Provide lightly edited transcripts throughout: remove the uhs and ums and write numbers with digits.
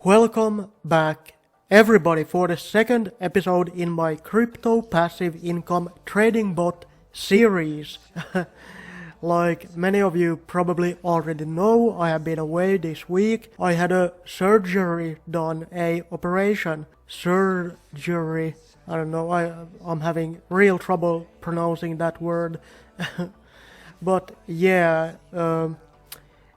Welcome back everybody for the second episode in my crypto passive income trading bot series. Like many of you probably already know, I have been away this week. I had a surgery done, I don't know, I'm having real trouble pronouncing that word. But yeah,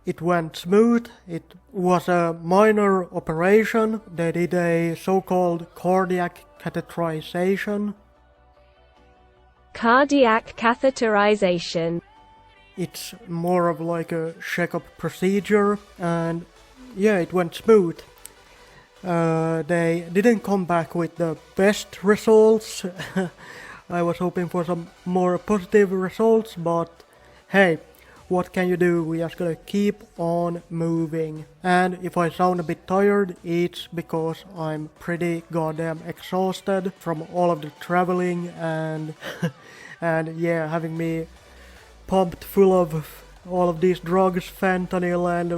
it went smooth. It was a minor operation. They did a so-called cardiac catheterization. Cardiac catheterization. It's more of like a checkup procedure, and yeah, it went smooth. They didn't come back with the best results. I was hoping for some more positive results, but hey, what can you do? We just gotta keep on moving. And if I sound a bit tired, it's because I'm pretty goddamn exhausted from all of the traveling and and yeah, having me pumped full of all of these drugs, fentanyl and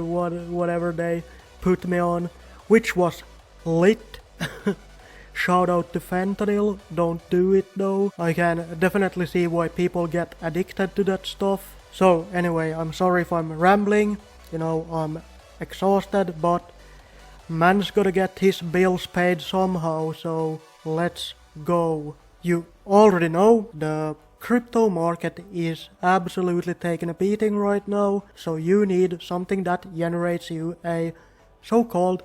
whatever they put me on, which was lit. Shout out to fentanyl, don't do it though. I can definitely see why people get addicted to that stuff. So anyway, I'm sorry if I'm rambling, I'm exhausted, but man's gotta get his bills paid somehow, so let's go. You already know the crypto market is absolutely taking a beating right now, so you need something that generates you a so-called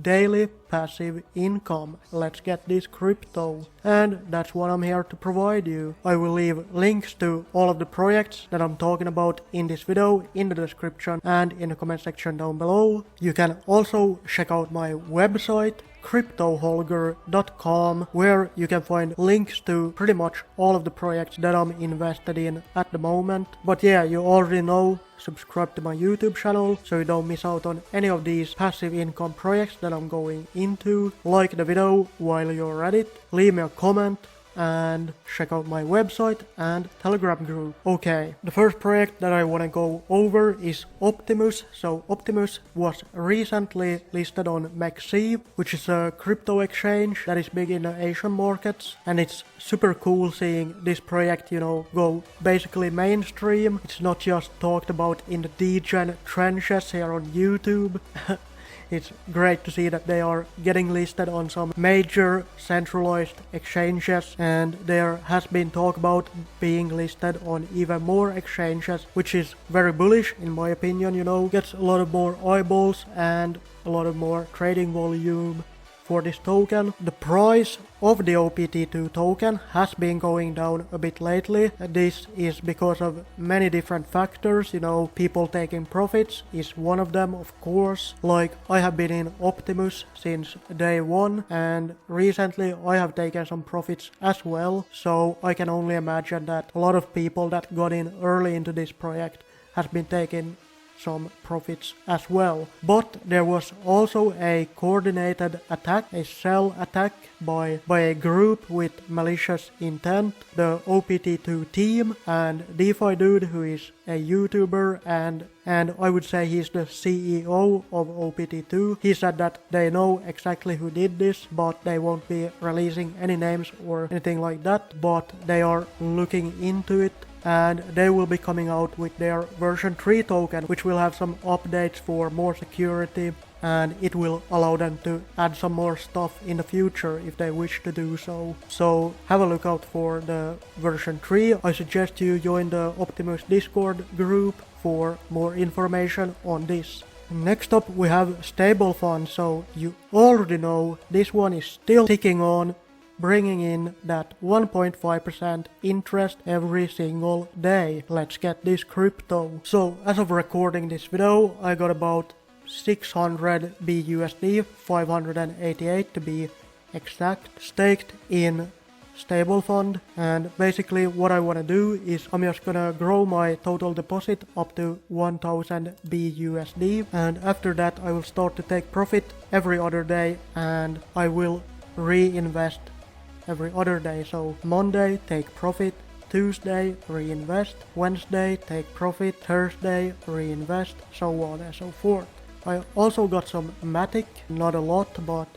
daily passive income. Let's get this crypto, and that's what I'm here to provide you. I will leave links to all of the projects that I'm talking about in this video in the description and in the comment section down below. You can also check out my website cryptoholger.com, where you can find links to pretty much all of the projects that I'm invested in at the moment. But yeah, you already know, subscribe to my YouTube channel so you don't miss out on any of these passive income projects that I'm going into. Like the video while you're at it, leave me a comment, and check out my website and Telegram group. Okay, the first project that I want to go over is Optimus. So Optimus was recently listed on MEXC, which is a crypto exchange that is big in the Asian markets, and it's super cool seeing this project, go basically mainstream. It's not just talked about in the degen trenches here on YouTube. It's great to see that they are getting listed on some major centralized exchanges, and there has been talk about being listed on even more exchanges, which is very bullish in my opinion, gets a lot of more eyeballs and a lot of more trading volume for this token. The price of the OPT2 token has been going down a bit lately. This is because of many different factors, people taking profits is one of them, of course. Like, I have been in Optimus since day one, and recently I have taken some profits as well, so I can only imagine that a lot of people that got in early into this project has been taking some profits as well. But there was also a coordinated attack, a shell attack by a group with malicious intent. The OPT2 team and DeFi dude, who is a YouTuber and I would say he's the CEO of OPT2, he said that they know exactly who did this, but they won't be releasing any names or anything like that, but they are looking into it, and they will be coming out with their version 3 token, which will have some updates for more security, and it will allow them to add some more stuff in the future if they wish to do so. So have a look out for the version 3. I suggest you join the Optimus Discord group for more information on this. Next up we have StableFund. So you already know this one is still ticking on, bringing in that 1.5% interest every single day. Let's get this crypto. So as of recording this video, I got about 600 BUSD, 588 to be exact, staked in StableFund, and basically what I want to do is I'm just gonna grow my total deposit up to 1000 BUSD, and after that I will start to take profit every other day, and I will reinvest every other day. So Monday take profit, Tuesday reinvest, Wednesday take profit, Thursday reinvest, so on and so forth. I also got some Matic, not a lot, but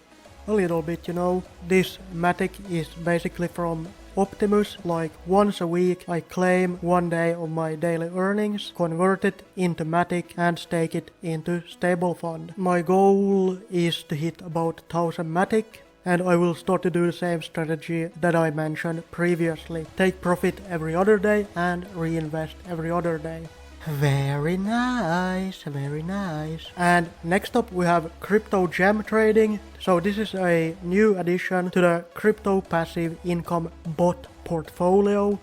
a little bit, you know. This Matic is basically from Optimus, like once a week I claim 1 day of my daily earnings, convert it into Matic and stake it into StableFund. My goal is to hit about 1000 Matic, and I will start to do the same strategy that I mentioned previously. Take profit every other day and reinvest every other day. Very nice, very nice. And next up we have crypto gem trading. So this is a new addition to the crypto passive income bot portfolio.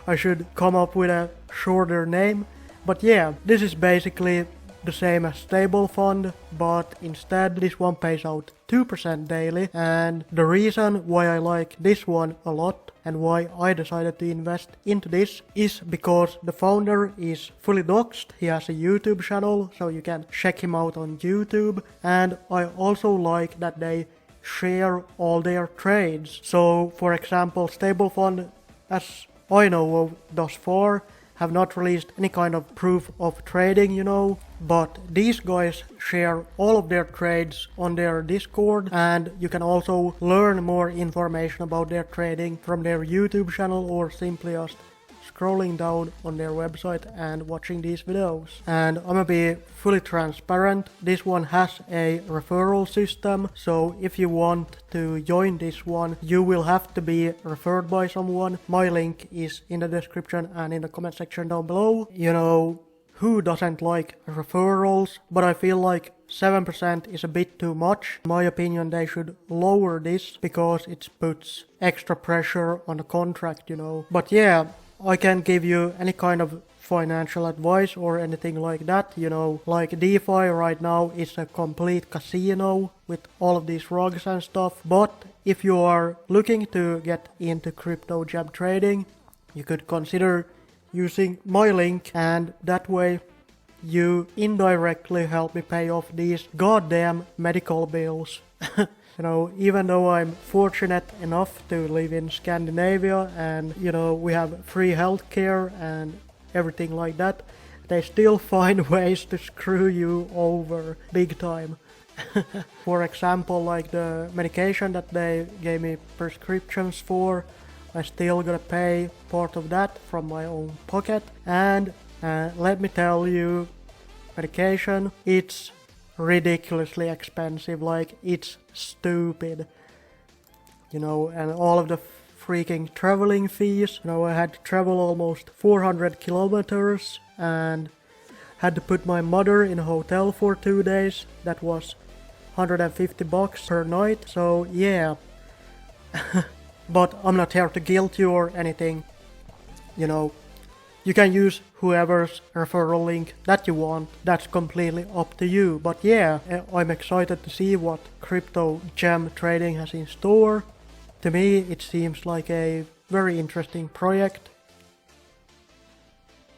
I should come up with a shorter name. But yeah, this is basically the same as StableFund, but instead this one pays out 2% daily. And the reason why I like this one a lot and why I decided to invest into this is because the founder is fully doxed. He has a YouTube channel, so you can check him out on YouTube. And I also like that they share all their trades. So for example, StableFund, as I know of thus far, have not released any kind of proof of trading, you know, but these guys share all of their trades on their Discord, and you can also learn more information about their trading from their YouTube channel or simply just scrolling down on their website and watching these videos. And I'm gonna be fully transparent, this one has a referral system, so if you want to join this one, you will have to be referred by someone. My link is in the description and in the comment section down below. You know, who doesn't like referrals? But I feel like 7% is a bit too much. In my opinion, they should lower this because it puts extra pressure on the contract, you know. But yeah, I can't give you any kind of financial advice or anything like that, you know, like DeFi right now is a complete casino with all of these rugs and stuff. But if you are looking to get into crypto gem trading, you could consider using my link, and that way you indirectly help me pay off these goddamn medical bills. You know, even though I'm fortunate enough to live in Scandinavia and, you know, we have free healthcare and everything like that, they still find ways to screw you over big time. For example, like the medication that they gave me prescriptions for, I still gotta pay part of that from my own pocket. And let me tell you, medication, it's ridiculously expensive, like it's stupid, you know, and all of the freaking traveling fees, you know, I had to travel almost 400 kilometers and had to put my mother in a hotel for 2 days. That was $150 per night, so yeah. But I'm not here to guilt you or anything, you know. You can use whoever's referral link that you want, that's completely up to you. But yeah, I'm excited to see what crypto gem trading has in store. To me, it seems like a very interesting project.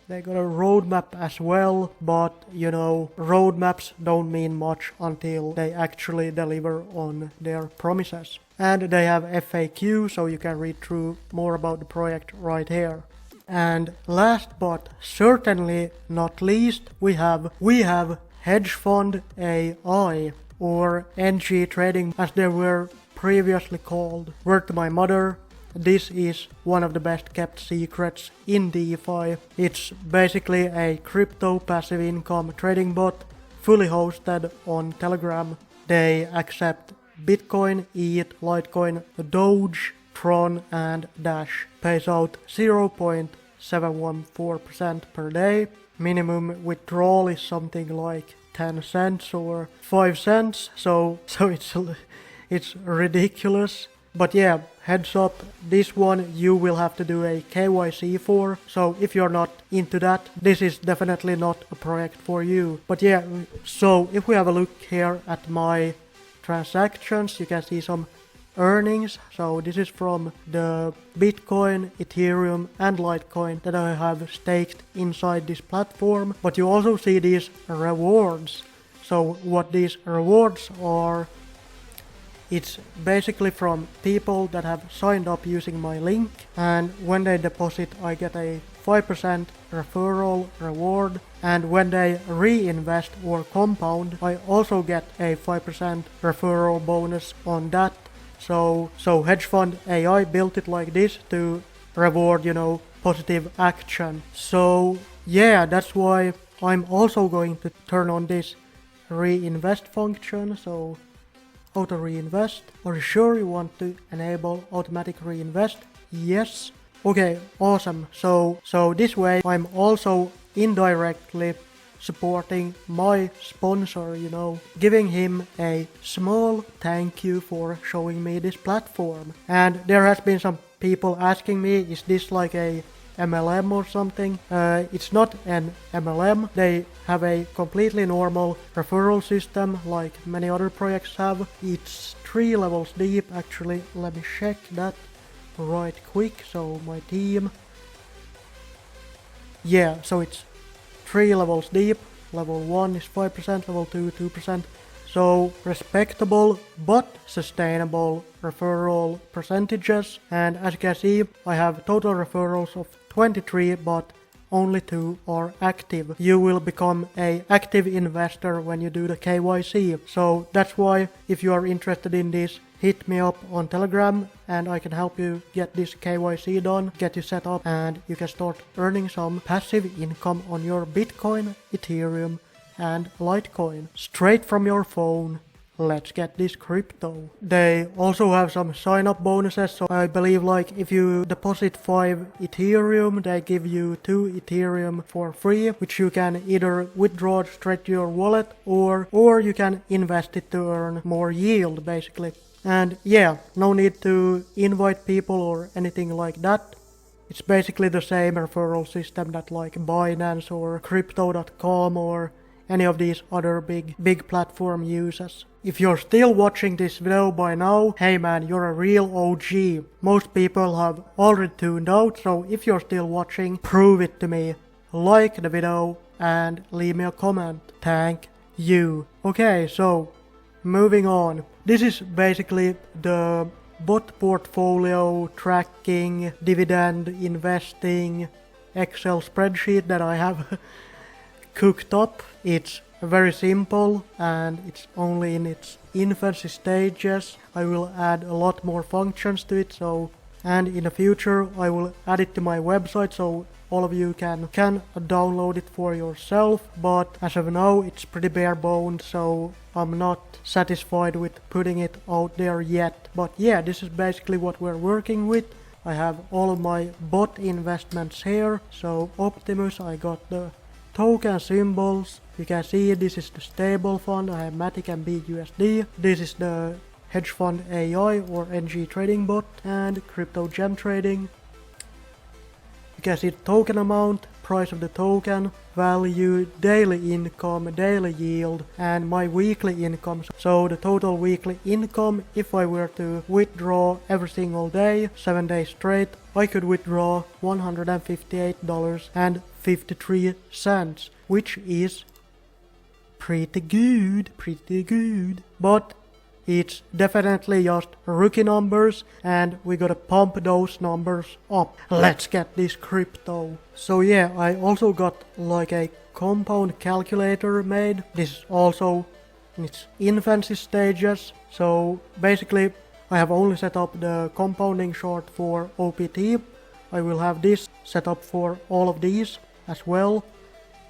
They got a roadmap as well, but you know, roadmaps don't mean much until they actually deliver on their promises. And they have FAQ, so you can read through more about the project right here. And last but certainly not least, we have Hedge Fund AI, or NG trading as they were previously called. Word to my mother, this is one of the best kept secrets in DeFi. It's basically a crypto passive income trading bot, fully hosted on Telegram. They accept Bitcoin, ETH, Litecoin, Doge, Tron and Dash. Pays out 0.714% per day. Minimum withdrawal is something like 10 cents or 5 cents, so it's ridiculous. But yeah, heads up, this one you will have to do a KYC for, so if you're not into that, this is definitely not a project for you. But yeah, so if we have a look here at my transactions, you can see some earnings. So this is from the Bitcoin, Ethereum and Litecoin that I have staked inside this platform. But you also see these rewards. So what these rewards are, it's basically from people that have signed up using my link, and when they deposit I get a 5% referral reward, and when they reinvest or compound, I also get a 5% referral bonus on that. So Hedge Fund AI built it like this to reward, positive action. So yeah, that's why I'm also going to turn on this reinvest function. So auto reinvest. Are you sure you want to enable automatic reinvest? Yes. Okay, awesome. So this way I'm also indirectly supporting my sponsor, giving him a small thank you for showing me this platform. And there has been some people asking me, is this like a MLM or something? It's not an MLM. They have a completely normal referral system like many other projects have. It's 3 levels deep actually. Let me check that right quick. So my team. Yeah, so it's 3 levels deep. Level 1 is 5%, level 2 2%. So respectable but sustainable referral percentages, and as you can see I have total referrals of 23 but only 2 are active. You will become an active investor when you do the KYC. So that's why if you are interested in this, hit me up on Telegram and I can help you get this KYC done, get you set up, and you can start earning some passive income on your Bitcoin, Ethereum and Litecoin straight from your phone. Let's get this crypto. They also have some sign-up bonuses, so I believe like if you deposit 5 Ethereum, they give you 2 Ethereum for free, which you can either withdraw straight to your wallet or you can invest it to earn more yield basically. And yeah, no need to invite people or anything like that. It's basically the same referral system that like Binance or Crypto.com or any of these other big platform uses. If you're still watching this video by now, hey man, you're a real OG. Most people have already tuned out, so if you're still watching, prove it to me. Like the video and leave me a comment. Thank you. Okay, so moving on. This is basically the bot portfolio tracking, dividend investing Excel spreadsheet that I have cooked up. It's very simple and it's only in its infancy stages. I will add a lot more functions to it, and in the future I will add it to my website so all of you can download it for yourself, but as of now it's pretty bare bones, so I'm not satisfied with putting it out there yet. But yeah, this is basically what we're working with. I have all of my bot investments here. So Optimus, I got the token symbols. You can see this is the StableFund. I have Matic and BUSD. This is the Hedge Fund AI or NG trading bot and crypto gem trading. You can see the token amount, price of the token, value, daily income, daily yield, and my weekly income. So the total weekly income, if I were to withdraw every single day, 7 days straight, I could withdraw $158.53, which is pretty good. But it's definitely just rookie numbers and we gotta pump those numbers up. Let's get this crypto. So yeah, I also got like a compound calculator made. This is also in its infancy stages. So basically I have only set up the compounding chart for OPT. I will have this set up for all of these as well.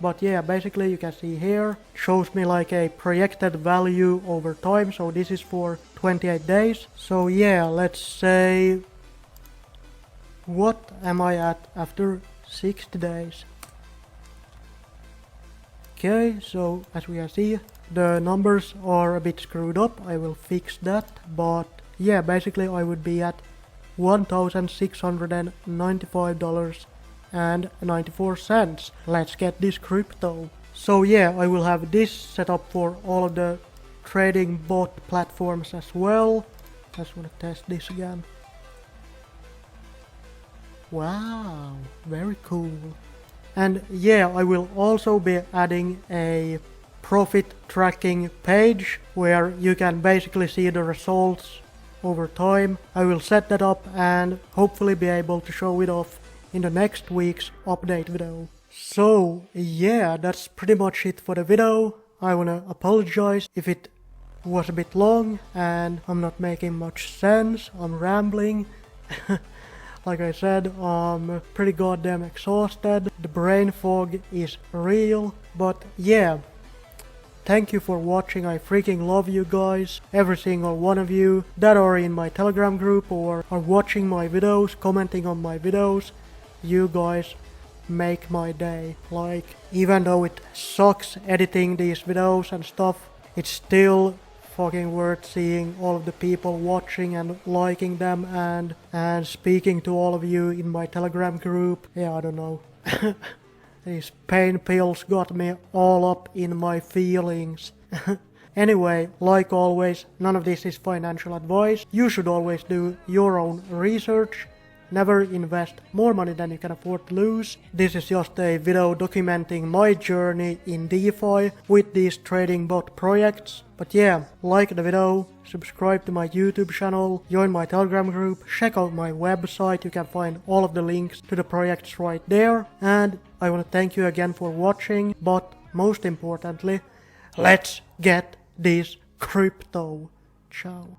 But yeah, basically you can see here, shows me like a projected value over time. So this is for 28 days. So yeah, let's say, what am I at after 60 days? Okay, so as we can see, the numbers are a bit screwed up. I will fix that. But yeah, basically I would be at $1,695.94. Let's get this crypto. So yeah, I will have this set up for all of the trading bot platforms as well. Just want to test this again. Wow, very cool. And yeah, I will also be adding a profit tracking page where you can basically see the results over time. I will set that up and hopefully be able to show it off in the next week's update video. So yeah, that's pretty much it for the video. I wanna apologize if it was a bit long and I'm not making much sense. I'm rambling. Like I said, I'm pretty goddamn exhausted. The brain fog is real. But yeah, thank you for watching. I freaking love you guys. Every single one of you that are in my Telegram group or are watching my videos, commenting on my videos. You guys make my day. Like, even though it sucks editing these videos and stuff, it's still fucking worth seeing all of the people watching and liking them and speaking to all of you in my Telegram group. Yeah, I don't know. These pain pills got me all up in my feelings. Anyway, like always, none of this is financial advice. You should always do your own research. Never invest more money than you can afford to lose. This is just a video documenting my journey in DeFi with these trading bot projects. But yeah, like the video, subscribe to my YouTube channel, join my Telegram group, check out my website, you can find all of the links to the projects right there. And I want to thank you again for watching, but most importantly, let's get this crypto. Ciao.